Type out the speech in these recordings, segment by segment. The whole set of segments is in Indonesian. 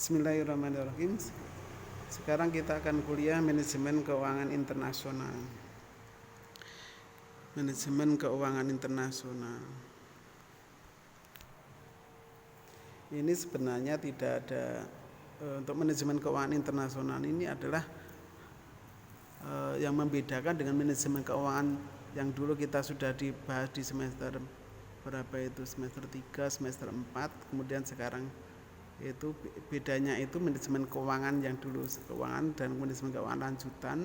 Bismillahirrahmanirrahim. Sekarang kita akan kuliah manajemen keuangan internasional. Manajemen keuangan internasional. Ini sebenarnya tidak ada untuk manajemen keuangan internasional ini adalah yang membedakan dengan manajemen keuangan yang dulu kita sudah dibahas di semester berapa itu, semester 3, semester 4, kemudian sekarang itu bedanya itu manajemen keuangan yang dulu keuangan dan manajemen keuangan lanjutan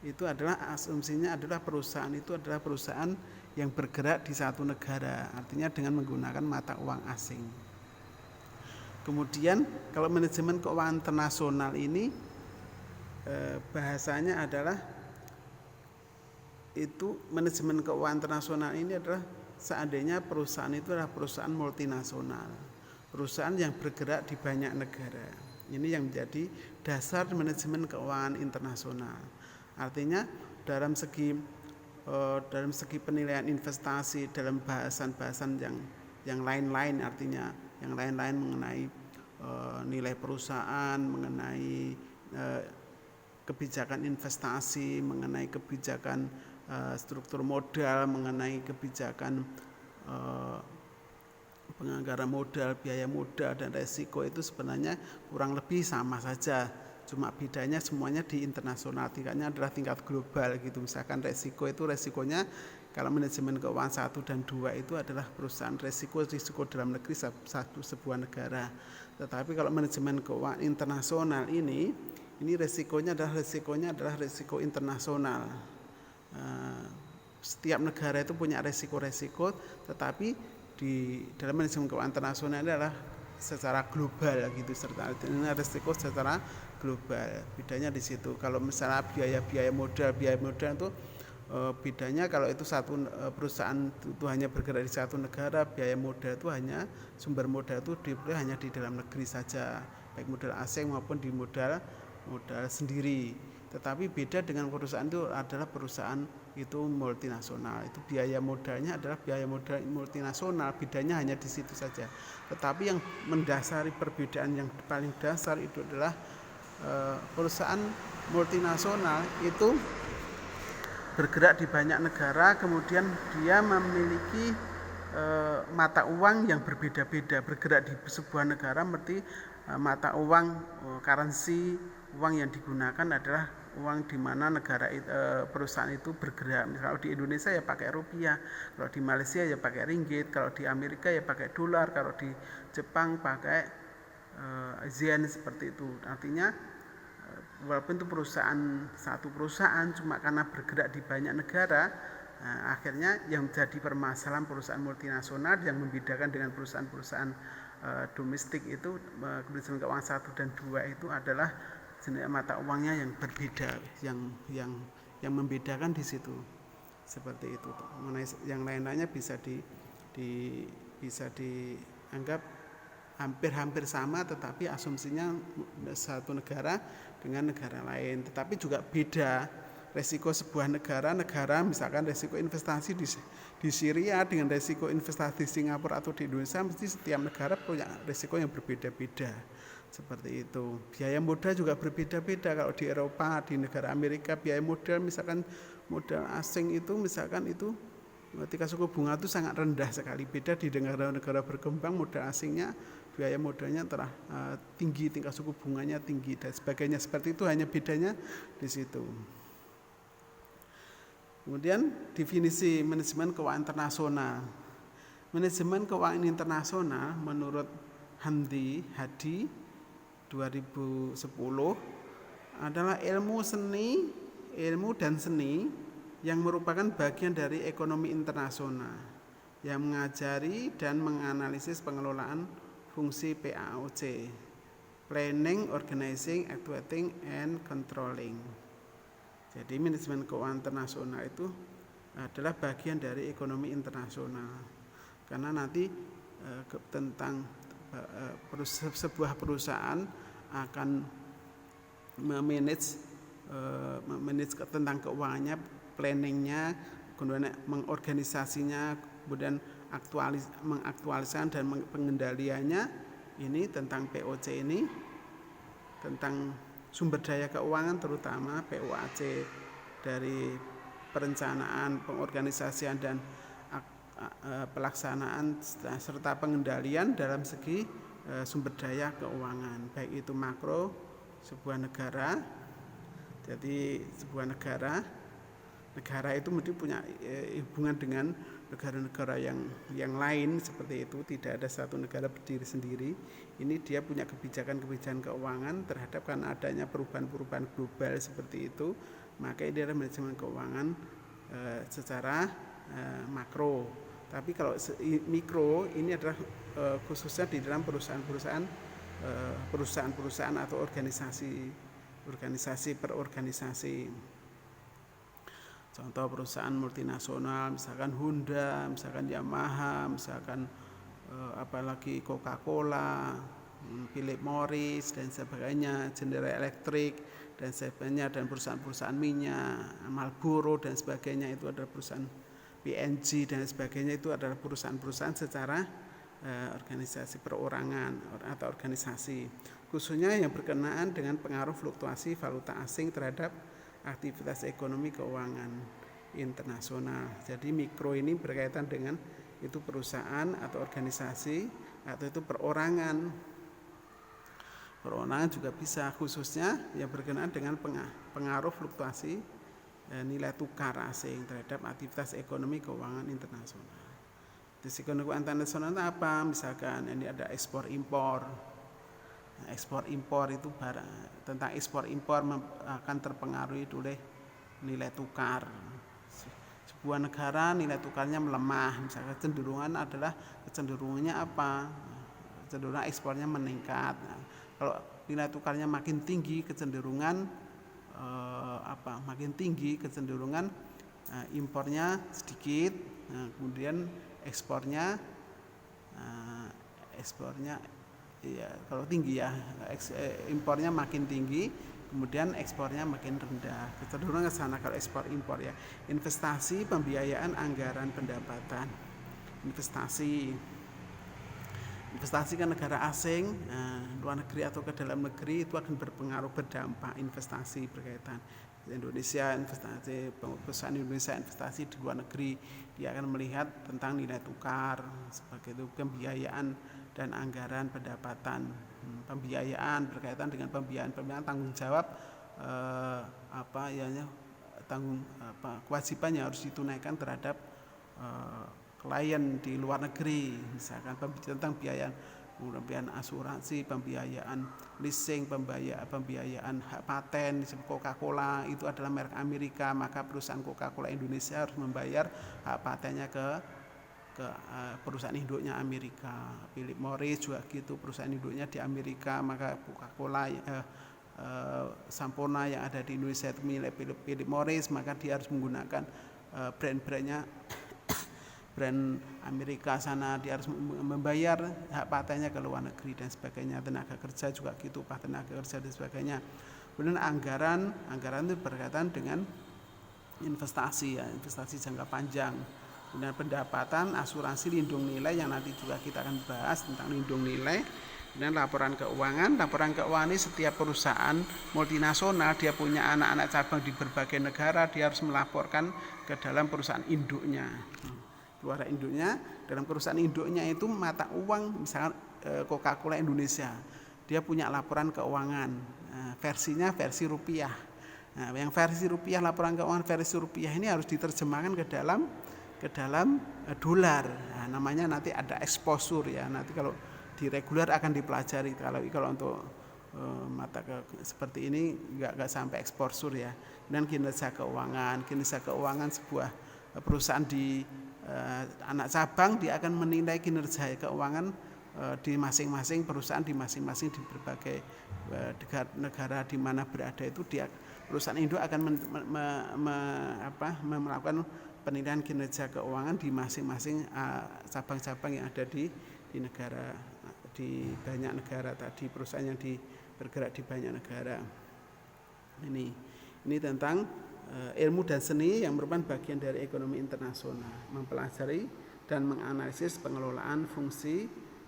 itu adalah asumsinya adalah perusahaan itu adalah perusahaan yang bergerak di satu negara, artinya dengan menggunakan mata uang asing. Kemudian kalau manajemen keuangan internasional ini bahasanya adalah itu manajemen keuangan internasional ini adalah seandainya perusahaan itu adalah perusahaan multinasional, perusahaan yang bergerak di banyak negara. Ini yang menjadi dasar manajemen keuangan internasional. Artinya dalam segi penilaian investasi, dalam bahasan-bahasan yang lain-lain, artinya yang lain-lain mengenai nilai perusahaan, mengenai kebijakan investasi, mengenai kebijakan struktur modal, mengenai kebijakan penganggaran modal, biaya modal, dan resiko itu sebenarnya kurang lebih sama saja. Cuma bedanya semuanya di internasional, tingkatnya adalah tingkat global gitu. Misalkan resiko itu resikonya kalau manajemen keuangan 1 dan 2 itu adalah perusahaan risiko dalam negeri sebuah negara. Tetapi kalau manajemen keuangan internasional ini resikonya adalah resiko internasional. Setiap negara itu punya resiko-resiko, tetapi di dalam manajemen keuangan internasional adalah secara global gitu, serta ini resiko secara global. Bedanya di situ. Kalau misalnya biaya modal itu bedanya kalau itu satu perusahaan itu hanya bergerak di satu negara, biaya modal itu hanya sumber modal itu hanya di dalam negeri saja, baik modal asing maupun di modal sendiri. Tetapi beda dengan perusahaan itu adalah perusahaan itu multinasional. Itu biaya modalnya adalah biaya modal multinasional, bedanya hanya di situ saja. Tetapi yang mendasari perbedaan yang paling dasar itu adalah perusahaan multinasional itu bergerak di banyak negara, kemudian dia memiliki mata uang yang berbeda-beda. Bergerak di sebuah negara berarti mata uang currency, uang yang digunakan adalah uang di mana negara perusahaan itu bergerak. Kalau di Indonesia ya pakai rupiah, kalau di Malaysia ya pakai ringgit, kalau di Amerika ya pakai dolar, kalau di Jepang pakai yen, seperti itu. Artinya walaupun itu satu perusahaan, cuma karena bergerak di banyak negara, akhirnya yang menjadi permasalahan perusahaan multinasional yang membedakan dengan perusahaan-perusahaan domestik itu manajemen keuangan 1 dan 2 itu adalah jenis mata uangnya yang berbeda, yang membedakan di situ. Seperti itu. Mengenai yang lain-lainnya bisa dianggap hampir sama, tetapi asumsinya satu negara dengan negara lain, tetapi juga beda resiko sebuah negara misalkan resiko investasi di Syria dengan resiko investasi di Singapura atau di Indonesia, mesti setiap negara punya resiko yang berbeda-beda. Seperti itu. Biaya modal juga berbeda-beda. Kalau di Eropa, di negara Amerika, biaya modal misalkan modal asing itu misalkan itu tingkat suku bunga itu sangat rendah sekali. Beda di negara-negara berkembang, modal asingnya biaya modalnya telah tinggi, tingkat suku bunganya tinggi dan sebagainya. Seperti itu, hanya bedanya di situ. Kemudian definisi manajemen keuangan internasional. Manajemen keuangan internasional menurut Hadi 2010 adalah ilmu dan seni yang merupakan bagian dari ekonomi internasional yang mengajari dan menganalisis pengelolaan fungsi PAOC, planning, organizing, actuating, and controlling. Jadi manajemen keuangan internasional itu adalah bagian dari ekonomi internasional, karena nanti tentang sebuah perusahaan akan memanage tentang keuangannya, planningnya, kemudian mengorganisasinya, kemudian mengaktualisasikan dan pengendaliannya ini tentang POC ini, tentang sumber daya keuangan terutama POAC dari perencanaan, pengorganisasian dan pelaksanaan serta pengendalian dalam segi sumber daya keuangan, baik itu makro sebuah negara. Jadi sebuah negara itu mesti punya hubungan dengan negara-negara yang lain seperti itu. Tidak ada satu negara berdiri sendiri. Ini dia punya kebijakan-kebijakan keuangan terhadap karena adanya perubahan-perubahan global seperti itu. Maka ini adalah manajemen keuangan secara makro. Tapi kalau mikro ini adalah khususnya di dalam perusahaan-perusahaan atau organisasi per organisasi. Contoh perusahaan multinasional, misalkan Honda, misalkan Yamaha, misalkan apalagi Coca-Cola, Philip Morris dan sebagainya, General Electric dan sebagainya, dan perusahaan-perusahaan minyak, Marlboro dan sebagainya, itu adalah perusahaan PNG dan sebagainya, itu adalah perusahaan-perusahaan secara organisasi perorangan atau organisasi, khususnya yang berkenaan dengan pengaruh fluktuasi valuta asing terhadap aktivitas ekonomi keuangan internasional. Jadi mikro ini berkaitan dengan itu perusahaan atau organisasi atau itu perorangan. Perorangan juga bisa, khususnya yang berkenaan dengan pengaruh fluktuasi nilai tukar asing terhadap aktivitas ekonomi keuangan internasional. Di ekonomi internasional itu apa? Misalkan ini ada ekspor impor. Ekspor impor itu tentang ekspor impor akan terpengaruhi oleh nilai tukar. Sebuah negara nilai tukarnya melemah, misalkan kecenderungannya apa? Kecenderungan ekspornya meningkat. Nah, kalau nilai tukarnya makin tinggi, kecenderungan makin tinggi, kecenderungan impornya sedikit. Nah, kemudian ekspornya ya, kalau tinggi ya, impornya makin tinggi, kemudian ekspornya makin rendah. Kecenderungan ke sana kalau ekspor impor ya. Investasi, pembiayaan, anggaran, pendapatan. Investasi ke negara asing, luar negeri atau ke dalam negeri, itu akan berpengaruh, berdampak. Investasi berkaitan Indonesia, investasi perusahaan Indonesia investasi di luar negeri, dia akan melihat tentang nilai tukar sebagai itu. Pembiayaan dan anggaran, pendapatan. Pembiayaan berkaitan dengan pembiayaan tanggung jawab kewajiban yang harus ditunaikan terhadap klien di luar negeri, misalkan tentang pembiayaan asuransi, pembiayaan leasing, pembiayaan hak paten. Coca-Cola itu adalah merek Amerika, maka perusahaan Coca-Cola Indonesia harus membayar hak patennya ke perusahaan induknya Amerika. Philip Morris juga gitu, perusahaan induknya di Amerika, maka Coca-Cola Sampurna yang ada di Indonesia itu milik Philip Morris, maka dia harus menggunakan brand-brandnya brand Amerika sana, dia harus membayar hak patennya ke luar negeri dan sebagainya. Tenaga kerja juga gitu, upah tenaga kerja dan sebagainya. Kemudian anggaran itu berkaitan dengan investasi ya, investasi jangka panjang. Kemudian pendapatan, asuransi, lindung nilai yang nanti juga kita akan bahas tentang lindung nilai. Kemudian laporan keuangan ini setiap perusahaan multinasional dia punya anak-anak cabang di berbagai negara, dia harus melaporkan ke dalam perusahaan induknya. Keluarga induknya, dalam perusahaan induknya itu mata uang, misalkan Coca-Cola Indonesia, dia punya laporan keuangan, versinya versi rupiah. Nah, yang versi rupiah, laporan keuangan versi rupiah ini harus diterjemahkan ke dalam dolar. Nah, namanya nanti ada exposure ya. Nanti kalau di reguler akan dipelajari. Kalau untuk mata seperti ini nggak sampai exposure ya. Dan kinerja keuangan sebuah perusahaan di anak cabang, dia akan menilai kinerja keuangan di masing-masing perusahaan, di masing-masing di berbagai negara di mana berada itu, dia perusahaan induk akan melakukan penilaian kinerja keuangan di masing-masing cabang-cabang yang ada di negara, di banyak negara tadi, perusahaan yang bergerak di banyak negara. Ini tentang ilmu dan seni yang merupakan bagian dari ekonomi internasional, mempelajari dan menganalisis pengelolaan fungsi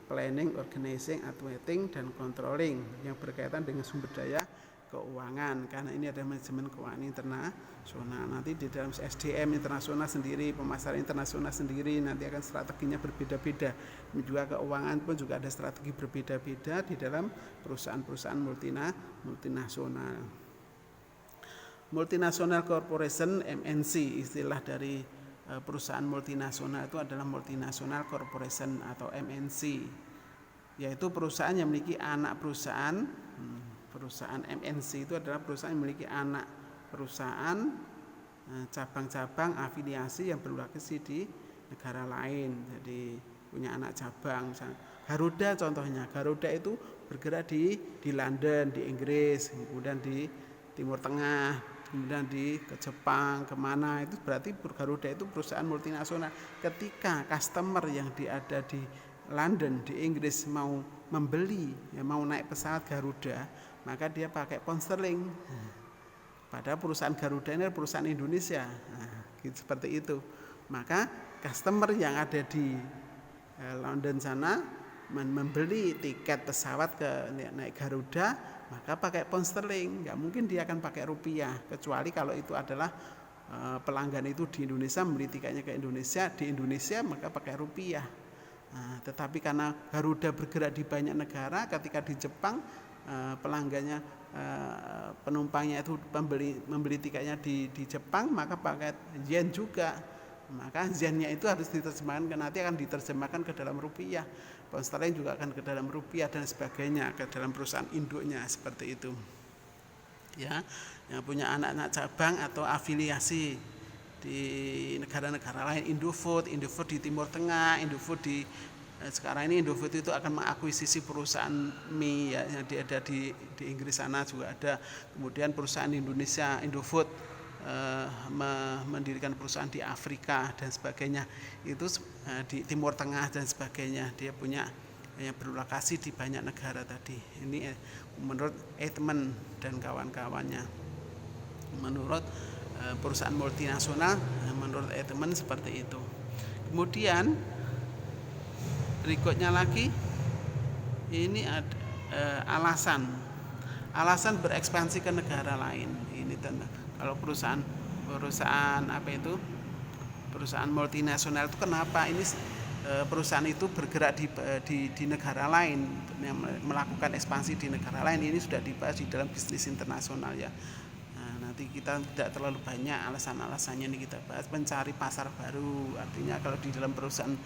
planning, organizing, automating, dan controlling yang berkaitan dengan sumber daya keuangan, karena ini ada manajemen keuangan internasional. Nanti di dalam SDM internasional sendiri, pemasaran internasional sendiri, nanti akan strateginya berbeda-beda. Juga keuangan pun juga ada strategi berbeda-beda di dalam perusahaan-perusahaan multinasional. Multinational Corporation, MNC, istilah dari perusahaan multinasional itu adalah Multinational Corporation atau MNC, yaitu perusahaan yang memiliki anak perusahaan. Perusahaan MNC itu adalah perusahaan yang memiliki anak perusahaan, cabang-cabang, afiliasi yang berlokasi di negara lain. Jadi punya anak cabang. Misalnya Garuda contohnya, Garuda itu bergerak di London, di Inggris, kemudian di Timur Tengah, kemudian ke Jepang, kemana, itu berarti Garuda itu perusahaan multinasional. Ketika customer yang ada di London, di Inggris mau membeli, mau naik pesawat Garuda, maka dia pakai pound sterling. Padahal perusahaan Garuda ini adalah perusahaan Indonesia. Gitu, seperti itu. Maka customer yang ada di London sana membeli tiket pesawat naik Garuda, maka pakai pound sterling. Nggak mungkin dia akan pakai rupiah, kecuali kalau itu adalah pelanggan itu di Indonesia, membeli tiketnya ke Indonesia, di Indonesia maka pakai rupiah. Tetapi karena Garuda bergerak di banyak negara, ketika di Jepang pelanggannya, penumpangnya itu membeli tiketnya di Jepang, maka pakai yen juga. Maka yennya itu harus diterjemahkan, nanti akan diterjemahkan ke dalam rupiah. Pound sterling juga akan ke dalam rupiah dan sebagainya, ke dalam perusahaan induknya, seperti itu. Ya, yang punya anak-anak cabang atau afiliasi di negara-negara lain, Indofood di Timur Tengah, Indofood sekarang ini Indofood itu akan mengakuisisi perusahaan mie ya, yang ada di Inggris sana juga ada. Kemudian perusahaan Indonesia Indofood mendirikan perusahaan di Afrika dan sebagainya, itu di Timur Tengah dan sebagainya. Dia punya yang berlokasi di banyak negara tadi. Ini menurut Eijkman dan kawan-kawannya. Menurut perusahaan multinasional, menurut Eijkman seperti itu. Kemudian berikutnya lagi, ini ada alasan berekspansi ke negara lain. Ini tentang kalau perusahaan apa itu, perusahaan multinasional itu kenapa ini perusahaan itu bergerak di negara lain, melakukan ekspansi di negara lain. Ini sudah dibahas di dalam bisnis internasional ya. Nanti kita tidak terlalu banyak alasan-alasannya, ini kita bahas. Mencari pasar baru, artinya kalau di dalam perusahaan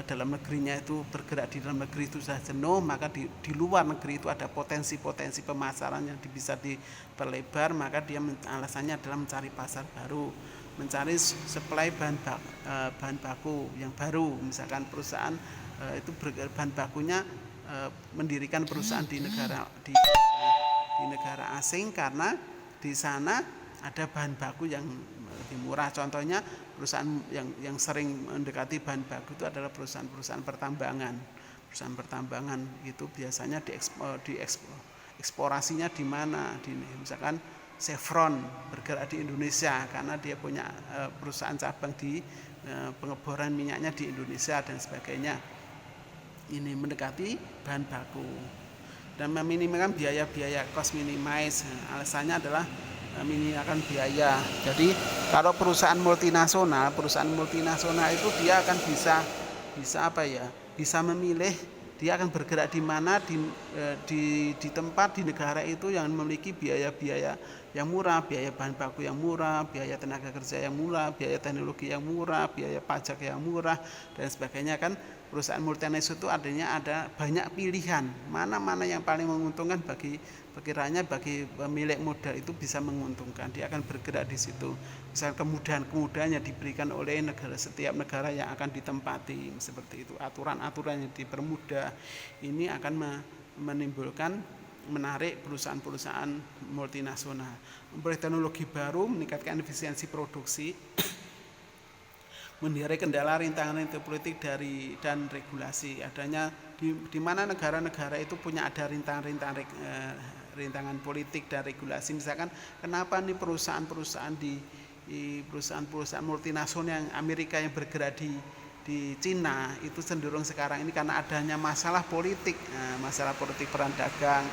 dalam negerinya itu bergerak di dalam negeri itu sudah jenuh, maka di luar negeri itu ada potensi-potensi pemasaran yang bisa diperlebar, maka dia alasannya adalah mencari pasar baru, mencari supply bahan baku yang baru. Misalkan perusahaan itu bahan bakunya mendirikan perusahaan di negara asing karena di sana ada bahan baku yang lebih murah. Contohnya perusahaan yang sering mendekati bahan baku itu adalah perusahaan-perusahaan pertambangan. Perusahaan pertambangan itu biasanya eksplorasinya di mana? Misalkan Chevron bergerak di Indonesia karena dia punya perusahaan cabang di pengeboran minyaknya di Indonesia dan sebagainya. Ini mendekati bahan baku dan meminimalkan biaya-biaya, cost minimize. Alasannya adalah meminimalkan biaya. Jadi kalau perusahaan multinasional itu dia akan bisa memilih dia akan bergerak di mana, di tempat di negara itu yang memiliki biaya-biaya yang murah, biaya bahan baku yang murah, biaya tenaga kerja yang murah, biaya teknologi yang murah, biaya pajak yang murah dan sebagainya. Kan perusahaan multinasional itu adanya ada banyak pilihan, mana yang paling menguntungkan bagi pemilik modal itu bisa menguntungkan, dia akan bergerak di situ. Misal kemudahan yang diberikan oleh setiap negara yang akan ditempati, seperti itu, aturan-aturan yang dipermudah, ini akan menarik perusahaan-perusahaan multinasional. Memperoleh teknologi baru, meningkatkan efisiensi produksi, menghindari kendala rintangan politik dan regulasi. Adanya di mana negara-negara itu ada rintangan politik dan regulasi. Misalkan kenapa nih perusahaan multinasional yang Amerika yang bergerak di di Cina itu cenderung sekarang ini karena adanya masalah politik perang dagang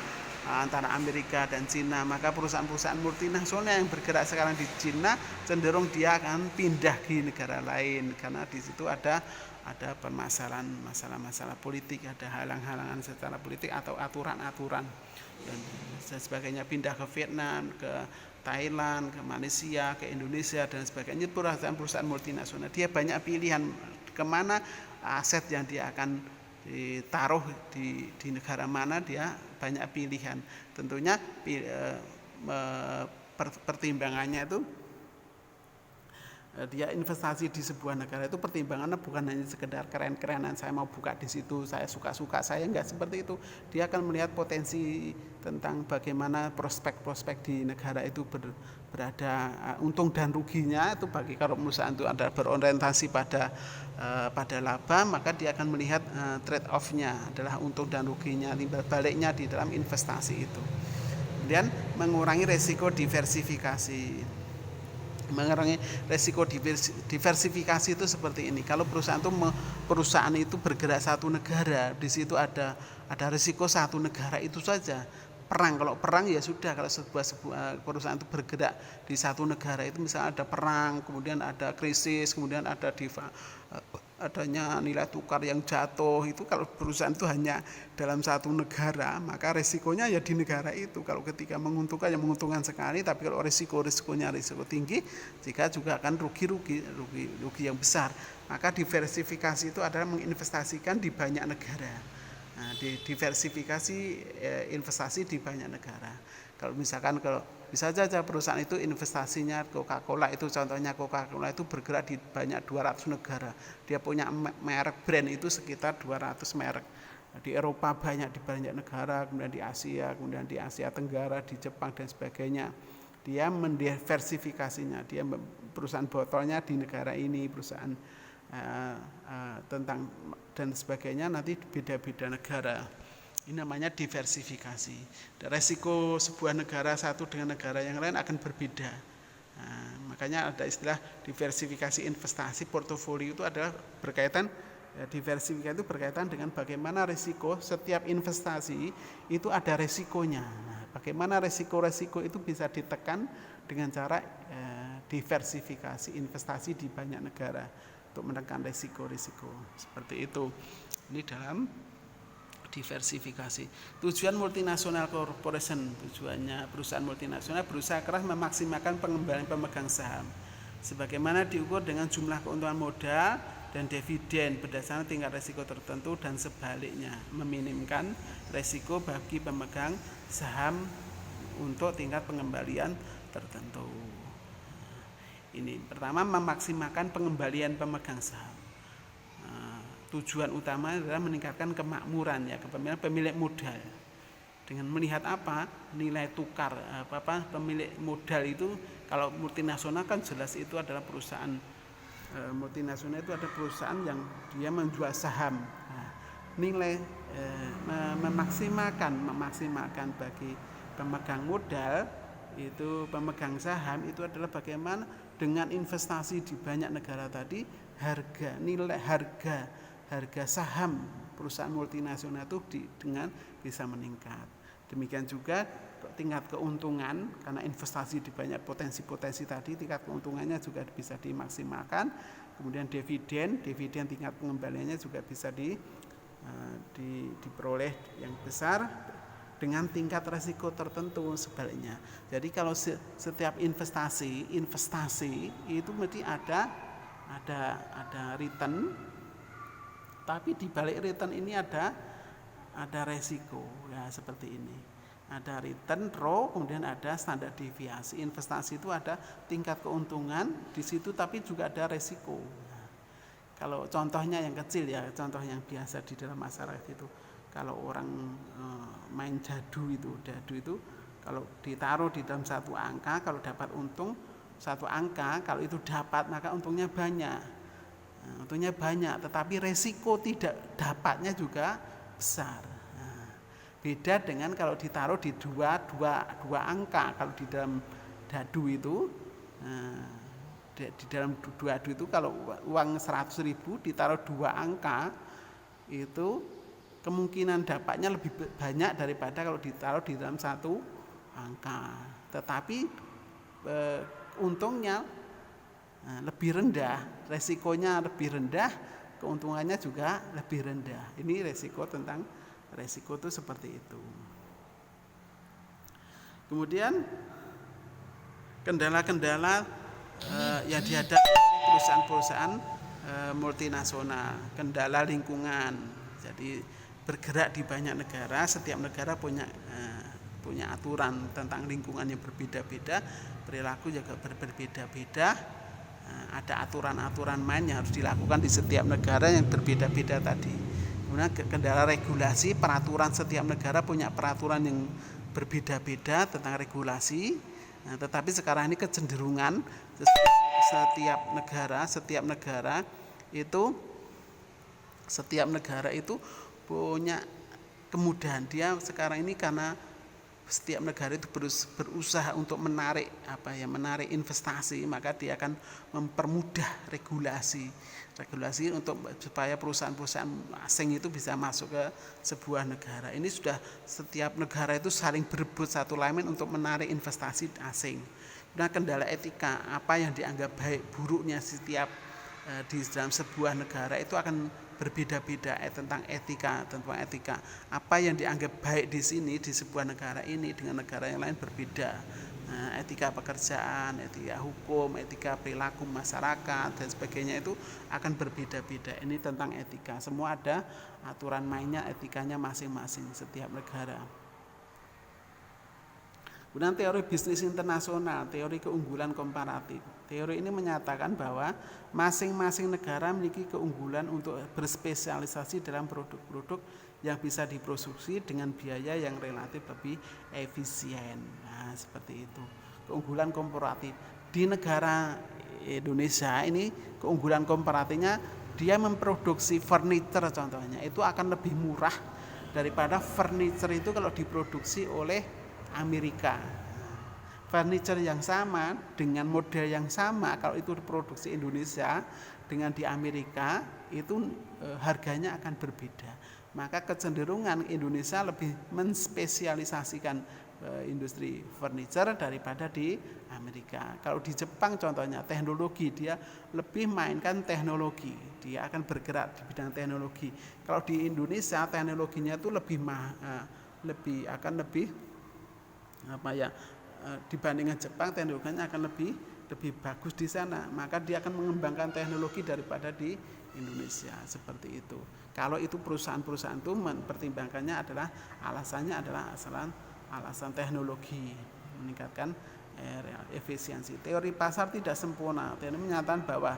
antara Amerika dan Cina, maka perusahaan-perusahaan multinasional yang bergerak sekarang di Cina cenderung dia akan pindah di negara lain karena di situ ada permasalahan masalah politik, ada halang-halangan secara politik atau aturan-aturan dan sebagainya, pindah ke Vietnam, ke Thailand, ke Malaysia, ke Indonesia dan sebagainya. Perusahaan multinasional dia banyak pilihan kemana aset yang dia akan ditaruh di negara mana, dia banyak pilihan. Tentunya pertimbangannya itu dia investasi di sebuah negara itu pertimbangannya bukan hanya sekedar keren-kerenan, saya mau buka di situ, saya suka-suka, saya enggak seperti itu. Dia akan melihat potensi tentang bagaimana prospek-prospek di negara itu berada, untung dan ruginya itu bagi kalau perusahaan itu ada berorientasi pada laba, maka dia akan melihat trade off-nya adalah untung dan ruginya, timbal baliknya di dalam investasi itu. Kemudian mengurangi resiko diversifikasi. Mengurangi resiko diversifikasi itu seperti ini. Kalau perusahaan itu bergerak satu negara, di situ ada resiko satu negara itu saja. Kalau perang ya sudah, kalau sebuah perusahaan itu bergerak di satu negara itu misalnya ada perang, kemudian ada krisis, kemudian adanya nilai tukar yang jatuh, itu kalau perusahaan itu hanya dalam satu negara, maka resikonya ya di negara itu. Kalau ketika menguntungkan ya menguntungkan sekali, tapi kalau resikonya risiko tinggi, jika juga akan rugi yang besar. Maka diversifikasi itu adalah menginvestasikan di banyak negara. Nah, diversifikasi investasi di banyak negara. Kalau misalkan bisa saja perusahaan itu investasinya Coca-Cola itu, contohnya Coca-Cola itu bergerak di banyak 200 negara. Dia punya merek brand itu sekitar 200 merek. Di Eropa banyak, di banyak negara, kemudian di Asia Tenggara, di Jepang dan sebagainya. Dia mendiversifikasinya. Dia perusahaan botolnya di negara ini, perusahaan tentang dan sebagainya nanti beda-beda negara. Ini namanya diversifikasi. Dan resiko sebuah negara satu dengan negara yang lain akan berbeda. Makanya ada istilah diversifikasi investasi. Portofolio itu adalah berkaitan, diversifikasi itu berkaitan dengan bagaimana resiko setiap investasi itu ada resikonya. Bagaimana resiko-resiko itu bisa ditekan dengan cara diversifikasi investasi di banyak negara untuk menekan resiko-resiko seperti itu. Ini dalam diversifikasi. Tujuan multinasional corporation, tujuannya perusahaan multinasional berusaha keras memaksimalkan pengembalian pemegang saham sebagaimana diukur dengan jumlah keuntungan modal dan dividen berdasarkan tingkat risiko tertentu, dan sebaliknya meminimkan risiko bagi pemegang saham untuk tingkat pengembalian tertentu. Ini pertama, memaksimalkan pengembalian pemegang saham. Tujuan utama adalah meningkatkan kemakmuran ya kepemilikan pemilik modal. Dengan melihat apa? Nilai tukar pemilik modal itu. Kalau multinasional kan jelas itu adalah perusahaan multinasional, itu ada perusahaan yang dia menjual saham. Nilai memaksimalkan bagi pemegang modal itu, pemegang saham itu adalah bagaimana dengan investasi di banyak negara tadi, harga saham perusahaan multinasional itu dengan bisa meningkat. Demikian juga tingkat keuntungan, karena investasi di banyak potensi-potensi tadi, tingkat keuntungannya juga bisa dimaksimalkan. Kemudian dividen tingkat pengembaliannya juga bisa diperoleh yang besar dengan tingkat resiko tertentu sebaliknya. Jadi kalau setiap investasi itu mesti ada return, tapi di balik return ini ada resiko ya seperti ini. Ada return raw, kemudian ada standar deviasi. Investasi itu ada tingkat keuntungan di situ, tapi juga ada resiko. Kalau contohnya yang kecil ya, contoh yang biasa di dalam masyarakat itu, kalau orang main dadu itu kalau ditaruh di dalam satu angka, kalau dapat untung satu angka, kalau itu dapat maka untungnya banyak. Tetapi resiko tidak dapatnya juga besar. Beda dengan kalau ditaruh di dua angka, kalau di dalam dadu itu di dalam dua adu itu kalau uang 100.000 ditaruh 2 angka itu kemungkinan dapatnya lebih banyak daripada kalau ditaruh di dalam 1 angka. Tetapi untungnya lebih rendah, resikonya lebih rendah, keuntungannya juga lebih rendah. Ini resiko itu seperti itu. Kemudian kendala-kendala yang dihadapi oleh perusahaan-perusahaan multinasional, kendala lingkungan. Jadi bergerak di banyak negara, setiap negara punya aturan tentang lingkungan yang berbeda-beda, perilaku juga berbeda-beda. Ada aturan-aturan main yang harus dilakukan di setiap negara yang berbeda-beda tadi. Kemudian kendala regulasi, peraturan, setiap negara punya peraturan yang berbeda-beda tentang regulasi. Tetapi sekarang ini kecenderungan setiap negara itu punya kemudahan. Dia sekarang ini karena setiap negara itu berusaha untuk menarik investasi, maka dia akan mempermudah regulasi untuk supaya perusahaan-perusahaan asing itu bisa masuk ke sebuah negara. Ini sudah setiap negara itu saling berebut satu lain untuk menarik investasi asing. Nah, kendala etika, apa yang dianggap baik buruknya setiap di dalam sebuah negara itu akan berbeda-beda tentang etika. Apa yang dianggap baik di sini di sebuah negara ini dengan negara yang lain berbeda. Etika pekerjaan, etika hukum, etika perilaku masyarakat dan sebagainya itu akan berbeda-beda. Ini tentang etika. Semua ada aturan mainnya, etikanya masing-masing setiap negara. Kemudian teori bisnis internasional, teori keunggulan komparatif. Teori ini menyatakan bahwa masing-masing negara memiliki keunggulan untuk berspesialisasi dalam produk-produk yang bisa diproduksi dengan biaya yang relatif lebih efisien. Nah, seperti itu. Keunggulan komparatif. Di negara Indonesia ini keunggulan komparatifnya dia memproduksi furniture contohnya itu akan lebih murah daripada furniture itu kalau diproduksi oleh Amerika. Furniture yang sama dengan model yang sama kalau itu diproduksi Indonesia dengan di Amerika itu harganya akan berbeda. Maka kecenderungan Indonesia lebih menspesialisasikan industri furniture daripada di Amerika. Kalau di Jepang contohnya teknologi, dia lebih mainkan teknologi, dia akan bergerak di bidang teknologi. Kalau di Indonesia teknologinya itu lebih dibandingkan Jepang, teknologinya akan lebih bagus di sana, maka dia akan mengembangkan teknologi daripada di Indonesia, seperti itu. Kalau itu perusahaan-perusahaan itu mempertimbangkannya adalah alasannya adalah alasan teknologi, meningkatkan efisiensi. Teori pasar tidak sempurna. Teori menyatakan bahwa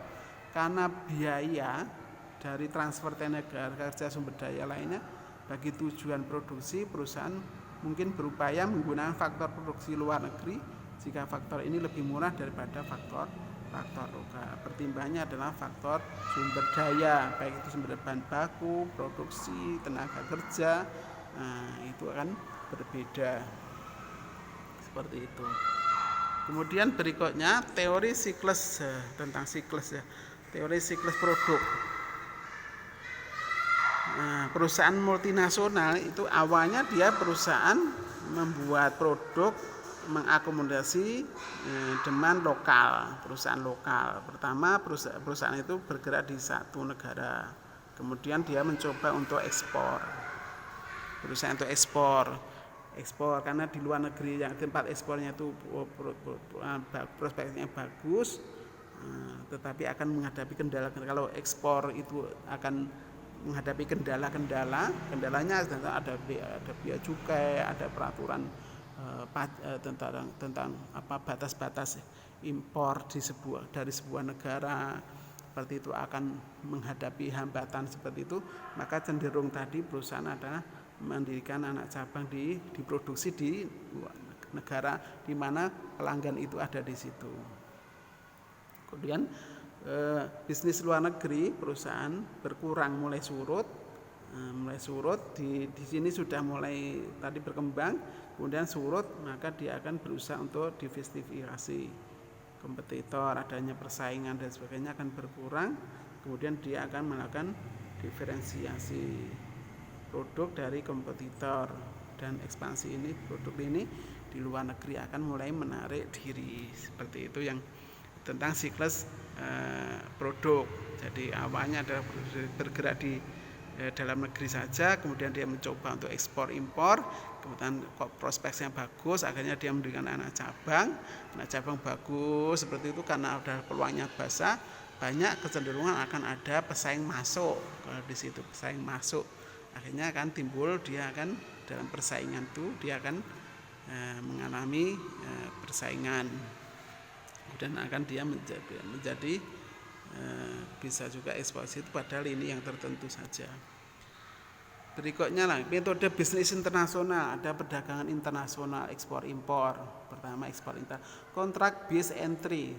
karena biaya dari transfer tenaga kerja sumber daya lainnya bagi tujuan produksi, perusahaan mungkin berupaya menggunakan faktor produksi luar negeri jika faktor ini lebih murah daripada faktor lokal. Pertimbangannya adalah faktor sumber daya, baik itu sumber bahan baku, produksi, tenaga kerja, itu akan berbeda. Seperti itu. Kemudian berikutnya teori siklus, tentang siklus ya. Teori siklus produk. Perusahaan multinasional itu awalnya dia perusahaan membuat produk mengakomodasi demand lokal, perusahaan lokal. Pertama perusahaan itu bergerak di satu negara, kemudian dia mencoba untuk ekspor. Perusahaan untuk ekspor karena di luar negeri yang tempat ekspornya itu prospeknya bagus, tetapi akan menghadapi kendala. Kalau ekspor itu akan menghadapi kendalanya ada biaya cukai, ada peraturan tentang batas-batas impor dari sebuah negara, seperti itu akan menghadapi hambatan seperti itu, maka cenderung tadi perusahaan adalah mendirikan anak cabang diproduksi di negara di mana pelanggan itu ada di situ. Kemudian bisnis luar negeri perusahaan berkurang, mulai surut di sini sudah mulai tadi berkembang, kemudian surut, maka dia akan berusaha untuk diversifikasi. kompetitor, adanya persaingan dan sebagainya akan berkurang. Kemudian dia akan melakukan diferensiasi produk dari kompetitor, dan ekspansi ini produk ini di luar negeri akan mulai menarik diri. Seperti itu yang tentang siklus produk. Jadi awalnya adalah bergerak di dalam negeri saja, kemudian dia mencoba untuk ekspor impor, kemudian kok prospeknya bagus, akhirnya dia mendirikan anak cabang bagus seperti itu karena ada peluangnya basah, banyak kecenderungan akan ada pesaing masuk. Kalau di situ pesaing masuk, akhirnya akan timbul, dia akan dalam persaingan itu dia akan mengalami persaingan, kemudian akan dia menjadi bisa juga ekspansi itu pada lini yang tertentu saja. Berikutnya lah, metode bisnis internasional, ada perdagangan internasional, ekspor impor. Pertama ekspor impor, kontrak base entry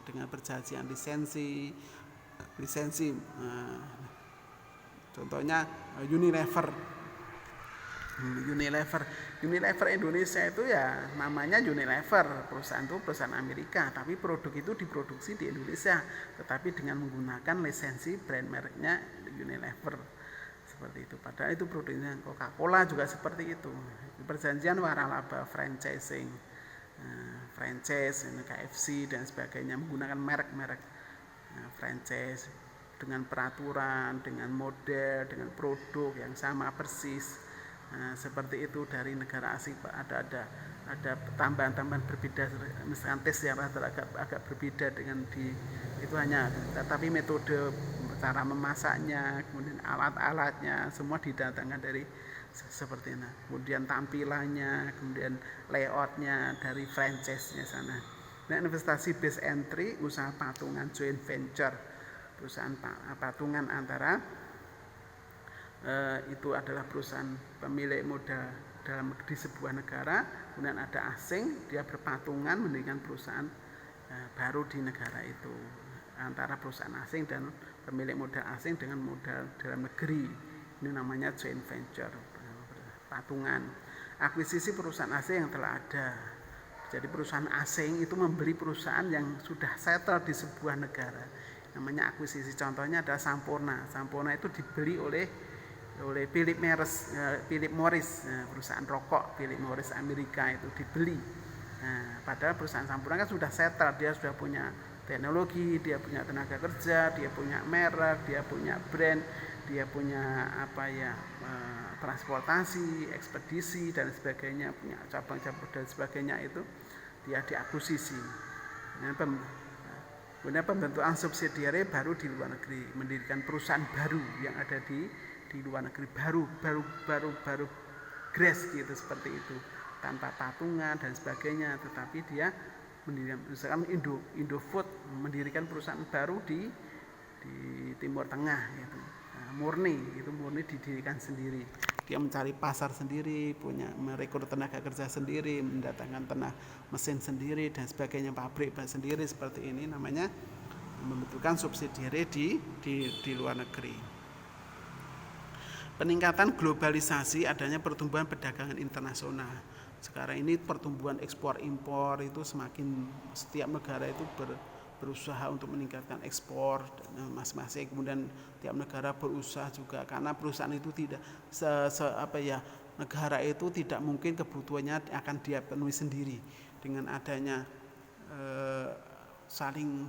dengan perjanjian lisensi. Contohnya Unilever Indonesia itu ya namanya Unilever, perusahaan itu perusahaan Amerika, tapi produk itu diproduksi di Indonesia, tetapi dengan menggunakan lisensi brand mereknya Unilever, seperti itu. Padahal itu produknya Coca-Cola juga seperti itu. Perjanjian waralaba franchising, franchise, KFC dan sebagainya menggunakan merek-merek franchise dengan peraturan, dengan model, dengan produk yang sama persis. Seperti itu. Dari negara asing ada tambahan-tambahan berbeda, misalkan tes yang agak berbeda dengan di itu hanya, tetapi metode cara memasaknya, kemudian alat-alatnya semua didatangkan dari seperti itu. Kemudian tampilannya, kemudian layoutnya dari franchise-nya sana. Nah, investasi base entry, usaha patungan joint venture, perusahaan patungan antara itu adalah perusahaan pemilik modal di sebuah negara, kemudian ada asing, dia berpatungan mendirikan perusahaan baru di negara itu, antara perusahaan asing dan pemilik modal asing dengan modal dalam negeri. Ini namanya joint venture, patungan. Akuisisi perusahaan asing yang telah ada. Jadi perusahaan asing itu membeli perusahaan yang sudah settle di sebuah negara, namanya akuisisi. Contohnya adalah Sampurna itu dibeli oleh Philip Morris, perusahaan rokok Philip Morris Amerika itu dibeli. Padahal perusahaan Sampurna kan sudah settle, dia sudah punya teknologi, dia punya tenaga kerja, dia punya merek, dia punya brand, dia punya transportasi, ekspedisi dan sebagainya, punya cabang-cabang dan sebagainya, itu dia diakuisisi. Kemudian pembentukan subsidiary baru di luar negeri, mendirikan perusahaan baru yang ada di luar negeri, baru grass gitu, seperti itu, tanpa patungan dan sebagainya, tetapi dia mendirikan, misalkan Indofood mendirikan perusahaan baru di Timur Tengah gitu. Murni didirikan sendiri, dia mencari pasar sendiri, punya merekrut tenaga kerja sendiri, mendatangkan mesin sendiri dan sebagainya, pabrik sendiri, seperti ini namanya membentukkan subsidiary di luar negeri. Peningkatan globalisasi, adanya pertumbuhan perdagangan internasional. Sekarang ini pertumbuhan ekspor impor itu semakin, setiap negara itu berusaha untuk meningkatkan ekspor masing-masing. Kemudian tiap negara berusaha juga, karena perusahaan itu tidak negara itu tidak mungkin kebutuhannya akan dia penuhi sendiri. Dengan adanya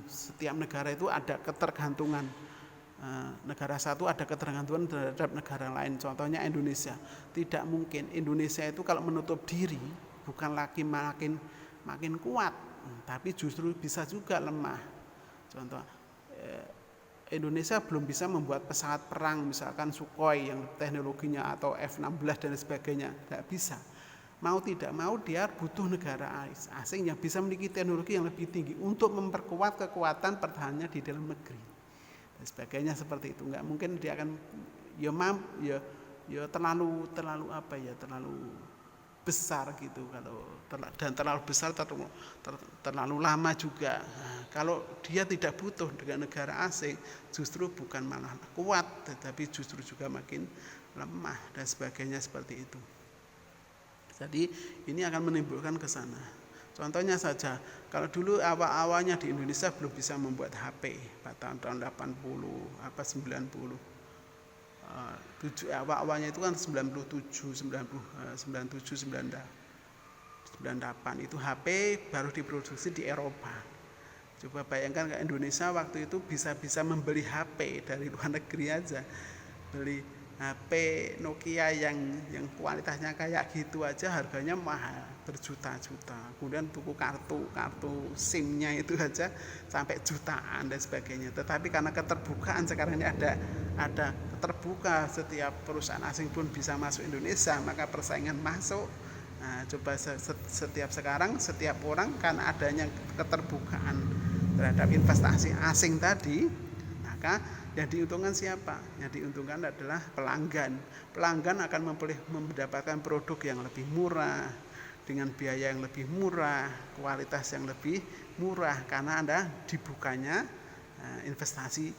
setiap negara itu ada ketergantungan. Negara satu ada ketergantungan terhadap negara lain. Contohnya Indonesia, tidak mungkin Indonesia itu kalau menutup diri bukan lagi makin kuat, tapi justru bisa juga lemah. Contoh, Indonesia belum bisa membuat pesawat perang, misalkan Sukhoi yang teknologinya, atau F-16 dan sebagainya, tidak bisa. Mau tidak mau dia butuh negara asing yang bisa memiliki teknologi yang lebih tinggi untuk memperkuat kekuatan pertahanannya di dalam negeri. Sebagainya seperti itu. Nggak mungkin dia akan terlalu besar gitu, dan terlalu besar terlalu lama juga. Kalau dia tidak butuh dengan negara asing, justru bukan malah kuat, tetapi justru juga makin lemah dan sebagainya, seperti itu. Jadi ini akan menimbulkan ke sana. Contohnya saja, kalau dulu awal-awalnya di Indonesia belum bisa membuat HP pada tahun 80 apa 90. Awal-awalnya itu kan 97, 98 itu HP baru diproduksi di Eropa. Coba bayangkan ke Indonesia waktu itu bisa membeli HP dari luar negeri aja. Beli HP Nokia yang kualitasnya kayak gitu aja harganya mahal, berjuta-juta. Kemudian tuku kartu SIM-nya itu aja sampai jutaan dan sebagainya. Tetapi karena keterbukaan sekarang ini ada terbuka, setiap perusahaan asing pun bisa masuk Indonesia, maka persaingan masuk. Nah, coba setiap orang karena adanya keterbukaan terhadap investasi asing tadi, maka yang diuntungkan siapa? Yang diuntungkan adalah pelanggan. Pelanggan akan mendapatkan produk yang lebih murah, dengan biaya yang lebih murah, kualitas yang lebih murah, karena ada dibukanya investasi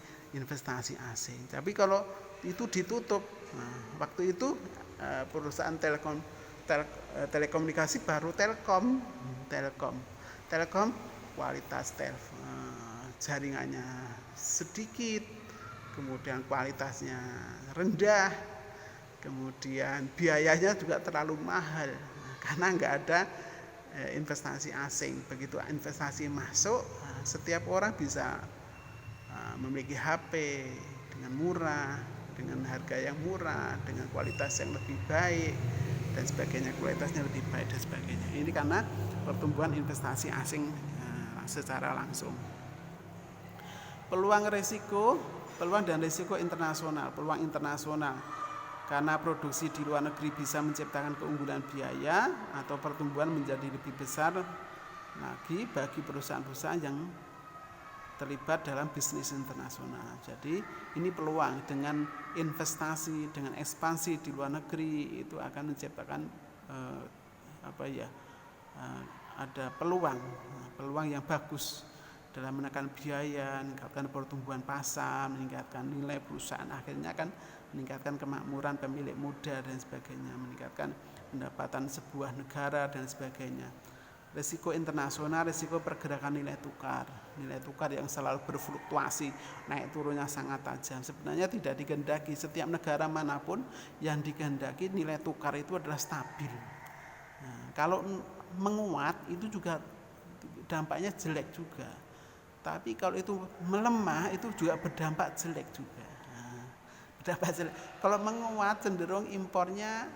asing. Tapi kalau itu ditutup, waktu itu perusahaan telekomunikasi baru Telkom kualitas jaringannya sedikit, kemudian kualitasnya rendah, kemudian biayanya juga terlalu mahal karena nggak ada investasi asing. Begitu investasi masuk, setiap orang bisa memiliki HP dengan murah, dengan harga yang murah, dengan kualitas yang lebih baik dan sebagainya, kualitasnya lebih baik dan sebagainya. Ini karena pertumbuhan investasi asing secara langsung. Peluang dan risiko internasional. Peluang internasional karena produksi di luar negeri bisa menciptakan keunggulan biaya atau pertumbuhan menjadi lebih besar lagi bagi perusahaan-perusahaan yang terlibat dalam bisnis internasional. Jadi ini peluang dengan investasi, dengan ekspansi di luar negeri itu akan menciptakan ada peluang yang bagus dalam menekan biaya, meningkatkan pertumbuhan pasar, meningkatkan nilai perusahaan, akhirnya akan meningkatkan kemakmuran pemilik muda dan sebagainya, meningkatkan pendapatan sebuah negara dan sebagainya. Risiko internasional, risiko pergerakan nilai tukar yang selalu berfluktuasi, naik turunnya sangat tajam. Sebenarnya tidak dikehendaki, setiap negara manapun yang dikehendaki nilai tukar itu adalah stabil. Nah, kalau menguat itu juga dampaknya jelek juga. Tapi kalau itu melemah itu juga berdampak jelek juga. Kalau menguat cenderung impornya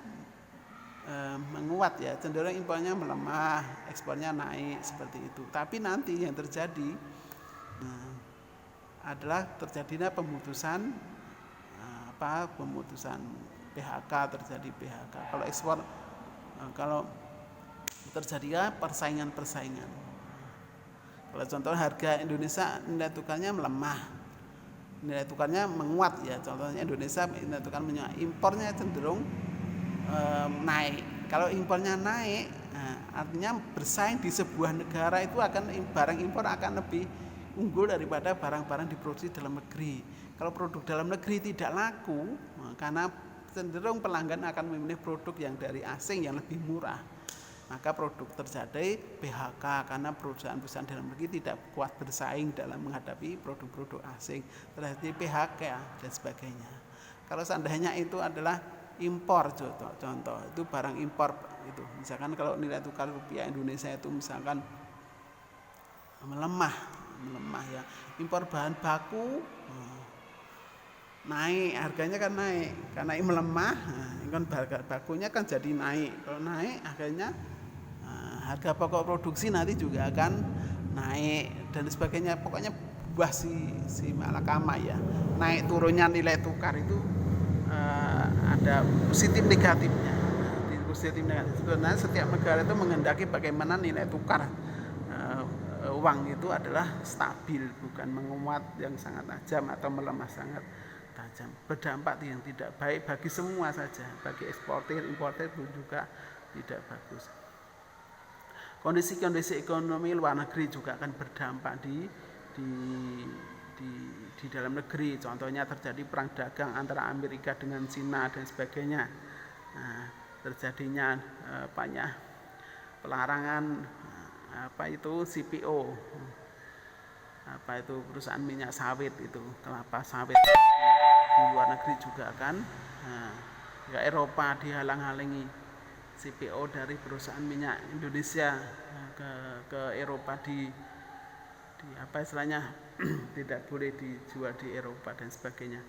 menguat ya, cenderung impornya melemah, ekspornya naik seperti itu. Tapi nanti yang terjadi adalah terjadinya pemutusan PHK, terjadi PHK. Kalau ekspor, kalau terjadinya persaingan. Kalau contoh harga Indonesia nilai tukarnya melemah, nilai tukarnya menguat ya. Contohnya Indonesia nilai tukar menguat, impornya cenderung naik. Kalau impornya naik, artinya bersaing di sebuah negara itu barang impor akan lebih unggul daripada barang-barang diproduksi dalam negeri. Kalau produk dalam negeri tidak laku, karena cenderung pelanggan akan memilih produk yang dari asing yang lebih murah, maka produk terjadi PHK karena perusahaan-perusahaan dalam negeri tidak kuat bersaing dalam menghadapi produk-produk asing, terjadi PHK dan sebagainya. Kalau seandainya itu adalah impor, contoh itu barang impor itu, misalkan kalau nilai tukar rupiah Indonesia itu misalkan melemah ya, impor bahan baku naik, harganya kan naik karena ini melemah, kan bakunya kan jadi naik. Kalau naik akhirnya harga pokok produksi nanti juga akan naik dan sebagainya. Pokoknya buah si malakama ya. Naik turunnya nilai tukar itu ada positif negatifnya. Sebenarnya setiap negara itu menghendaki bagaimana nilai tukar uang itu adalah stabil, bukan menguat yang sangat tajam atau melemah sangat tajam. Berdampak yang tidak baik bagi semua saja, bagi eksportir, importir pun juga tidak bagus. Kondisi ekonomi luar negeri juga akan berdampak di dalam negeri. Contohnya terjadi perang dagang antara Amerika dengan Cina dan sebagainya. Terjadinya banyak pelarangan apa itu CPO, apa itu perusahaan minyak sawit itu, kelapa sawit di luar negeri juga kan. Nah, ke Eropa dihalang-halangi CPO dari perusahaan minyak Indonesia ke Eropa di apa istilahnya tidak boleh dijual di Eropa dan sebagainya.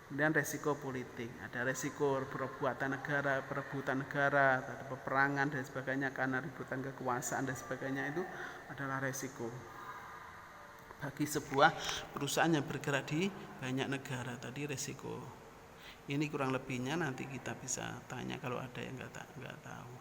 Kemudian resiko politik, ada resiko perbuatan negara, perebutan negara, ada peperangan dan sebagainya karena rebutan kekuasaan dan sebagainya, itu adalah resiko bagi sebuah perusahaan yang bergerak di banyak negara. Tadi resiko ini kurang lebihnya nanti kita bisa tanya kalau ada yang nggak tahu.